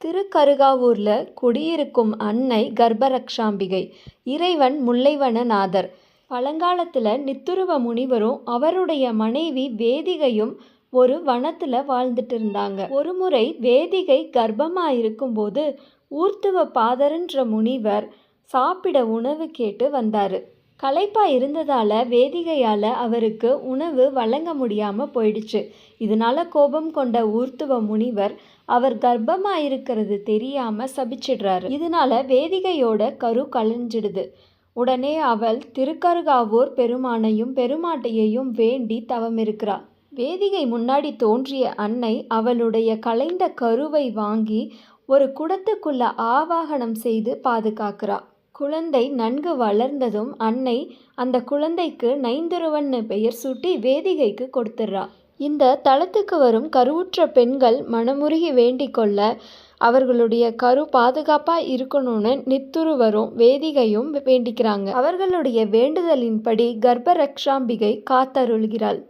திருக்கருகாவூர்ல குடியிருக்கும் அன்னை கர்ப்பரக்ஷாம்பிகை, இறைவன் முல்லைவனநாதர். பழங்காலத்துல நித்துருவ முனிவரும் அவருடைய மனைவி வேதிகையும் ஒரு வனத்துல வாழ்ந்துட்டு இருந்தாங்க. ஒருமுறை வேதிகை கர்ப்பமா இருக்கும்போது ஊர்த்துவ பாதர்ன்ற முனிவர் சாப்பிட உணவு கேட்டு வந்தாரு. களைப்பா இருந்ததால வேதிகையால அவருக்கு உணவு வழங்க முடியாம போயிடுச்சு. இதனால கோபம் கொண்ட ஊர்த்துவ முனிவர் அவர் கர்ப்பமா இருக்கிறது தெரியாம சபிச்சிடுறாரு. இதனால வேதிகையோட கரு கலைஞ்சிடுது. உடனே அவள் திருக்கருகாவூர் பெருமானையும் பெருமாட்டையையும் வேண்டி தவம் இருக்கிறா. வேதிகை முன்னாடி தோன்றிய அன்னை அவளுடைய கலைந்த கருவை வாங்கி ஒரு குடத்துக்குள்ள ஆவாகனம் செய்து பாதுகாக்கிறா. குழந்தை நன்கு வளர்ந்ததும் அன்னை அந்த குழந்தைக்கு நைந்துருவன்னு பெயர் சூட்டி வேதிகைக்கு கொடுத்துட்றா. இந்த தலத்துக்கு வரும் கருவுற்ற பெண்கள் மனமுருகி வேண்டிக் கொள்ள அவர்களுடைய கரு பாதுகாப்பா இருக்கணும்னு நித்துருவரும் வேதிகையும் வேண்டிக்கிறாங்க. அவர்களுடைய வேண்டுதலின்படி கர்ப்பரக்ஷாம்பிகை காத்தருள்கிறாள்.